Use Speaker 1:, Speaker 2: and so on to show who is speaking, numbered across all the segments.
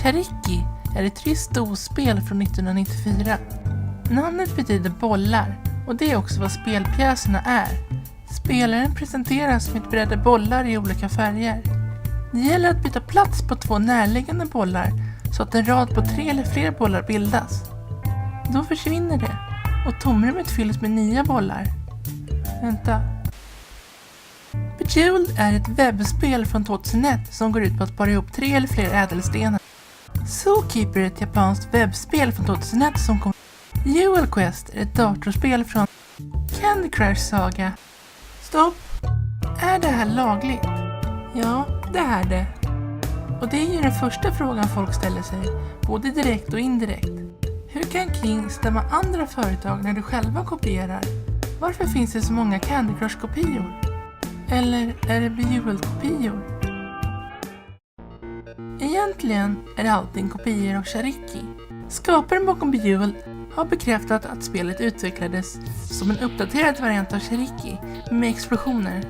Speaker 1: Chariki är ett trist storspel från 1994. Namnet betyder bollar och det är också vad spelpjäserna är. Spelaren presenteras med bredda bollar i olika färger. Det gäller att byta plats på 2 närliggande bollar så att en rad på 3 eller fler bollar bildas. Då försvinner det och tomrummet fylls med nya bollar. Vänta. Bejeweled är ett webbspel från 2001 som går ut på att para ihop 3 eller fler ädelstenar. Zookeeper är ett japanskt webbspel från 2001 som kom. Jewel Quest är ett datorspel från Candy Crush Saga. Stopp! Är det här lagligt? Ja, det är det. Och det är ju den första frågan folk ställer sig, både direkt och indirekt. Hur kan King stämma andra företag när du själva kopierar? Varför finns det så många Candy Crush-kopior? Eller är det Bejeweled-kopior? Egentligen är allting kopior av Chariki. Skaparen bakom Bejeweled har bekräftat att spelet utvecklades som en uppdaterad variant av Chariki med explosioner.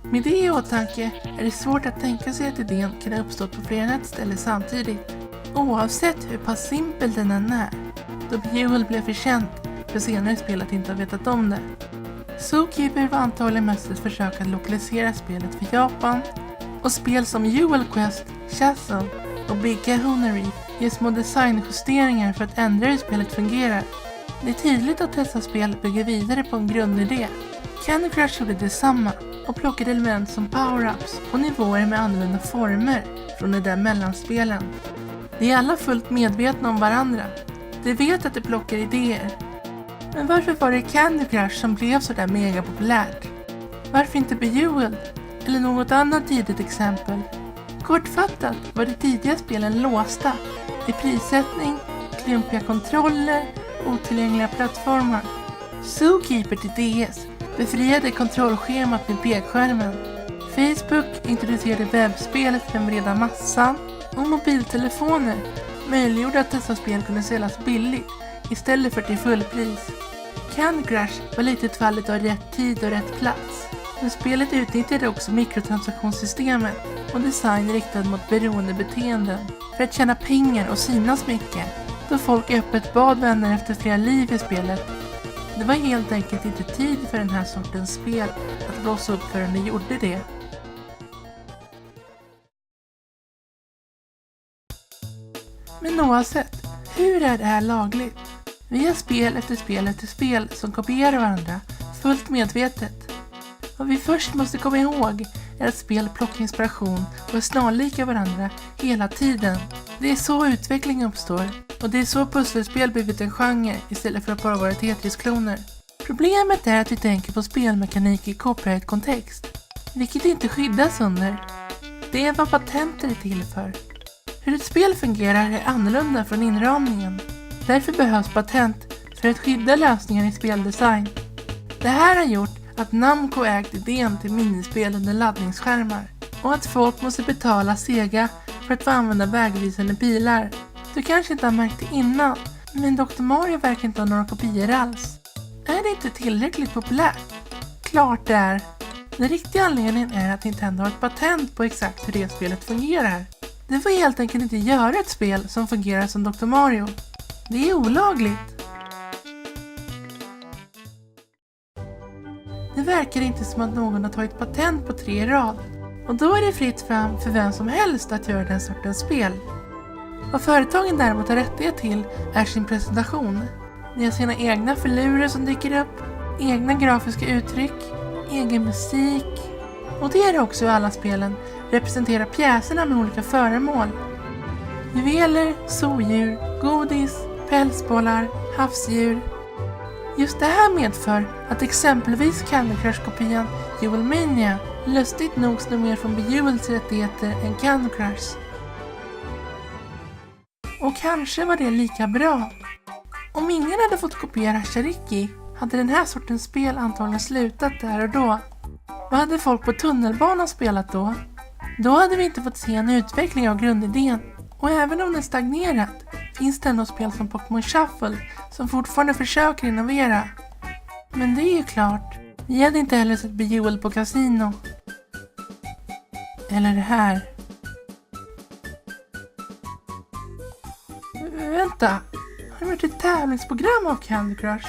Speaker 1: Med det i åtanke är det svårt att tänka sig att idén kan ha uppstått på fler än ett ställe samtidigt, oavsett hur pass simpel den än är, då Bejeweled blev för känt för senare spelet inte har vetat om det. Zookeeper var antagligen mest ett försök att lokalisera spelet för Japan, och spel som Jewel Quest, Castle och Big Kahuna Reef ger små designjusteringar för att ändra hur spelet fungerar. Det är tydligt att dessa spel bygger vidare på en grundidé. Candy Crush gjorde detsamma och plockade element som power-ups och nivåer med annorlunda former från de där mellanspelen. De är alla fullt medvetna om varandra. De vet att de plockar idéer. Men varför var det Candy Crush som blev så där mega populärt? Varför inte Bejeweled? Eller något annat tidigt exempel? Kortfattat var de tidiga spelen låsta i prissättning, klumpiga kontroller och otillgängliga plattformar. Zookeeper till DS befriade kontrollschemat med pekskärmen. Facebook introducerade webbspel för den breda massan och mobiltelefoner möjliggjorde att dessa spel kunde säljas billigt istället för till fullpris. Candy Crush var lite ett fallet av rätt tid och rätt plats. Men spelet utnyttjade också mikrotransaktionssystemet och design riktad mot beroendebeteenden för att tjäna pengar och synas mycket, då folk öppet bad vänner efter flera liv i spelet. Det var helt enkelt inte tid för den här sortens spel att blåsa upp förrän de gjorde det. Men oavsett, hur är det här lagligt? Vi har spel efter spel som kopierar varandra, fullt medvetet. Vad vi först måste komma ihåg är att spel plockar inspiration och är snarlika varandra hela tiden. Det är så utveckling uppstår, och det är så pusselspel blivit en genre istället för att bara vara Tetris-kloner. Problemet är att vi tänker på spelmekanik i copyright-kontext, vilket inte skyddas under. Det är vad patenter är till för. Hur ett spel fungerar är annorlunda från inramningen. Därför behövs patent för att skydda lösningar i speldesign. Det här har gjort att Namco ägt idén till minispel under laddningsskärmar och att folk måste betala Sega för att få använda vägvisande bilar. Du kanske inte har märkt det innan, men Dr. Mario verkar inte ha några kopior alls. Är det inte tillräckligt populärt? Klart det är. Den riktiga anledningen är att Nintendo har ett patent på exakt hur det spelet fungerar. Det får helt enkelt inte göra ett spel som fungerar som Dr. Mario. Det är olagligt. Det verkar inte som att någon har tagit patent på 3 i rad. Och då är det fritt fram för vem som helst att göra den sortens spel. Vad företagen däremot har rättighet till är sin presentation. De har sina egna filurer som dyker upp, egna grafiska uttryck, egen musik. Och det är också i alla spelen representerar pjäserna med olika föremål. Juveler, zoodjur, godis, pälsbollar, havsdjur. Just det här medför att exempelvis Candy Crush-kopian Jewelmania lustigt nog snor mer från Bejeweleds rättigheter än Candy Crush. Och kanske var det lika bra. Om ingen hade fått kopiera Chariki hade den här sortens spel antagligen slutat där och då. Vad hade folk på tunnelbanan spelat då? Då hade vi inte fått se en utveckling av grundidén. Och även om den stagnerat finns det ändå spel som Pokémon Shuffle som fortfarande försöker innovera. Men det är ju klart, vi hade inte heller sett Bejeweled på Casino. Eller det här. Berätta! Har du gjort ett tävlingsprogram av Candy Crush?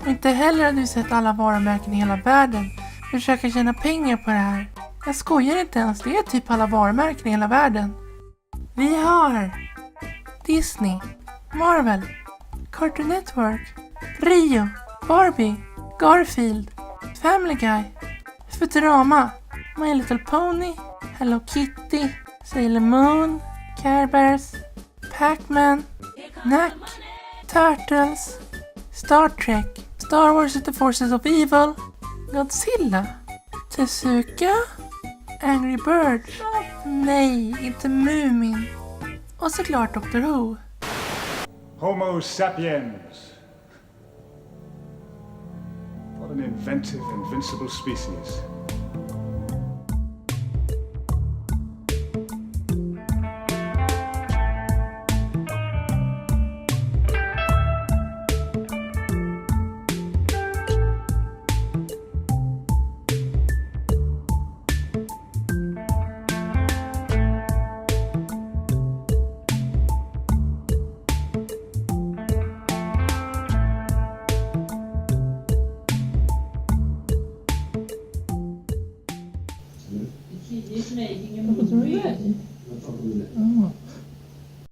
Speaker 1: Och inte heller har du sett alla varumärken i hela världen försöka tjäna pengar på det här. Jag skojar inte ens, det är typ alla varumärken i hela världen. Vi har Disney, Marvel, Cartoon Network, Rio, Barbie, Garfield, Family Guy, Futurama, My Little Pony, Hello Kitty, Sailor Moon, Care Bears, Pac-Man, Knack, Turtles, Star Trek, Star Wars and the Forces of Evil, Godzilla, Tezuka, Angry Birds, nej, inte Mumin, och såklart Doctor Who.
Speaker 2: Homo sapiens. What an inventive, invincible species.
Speaker 3: Vad tror du det är?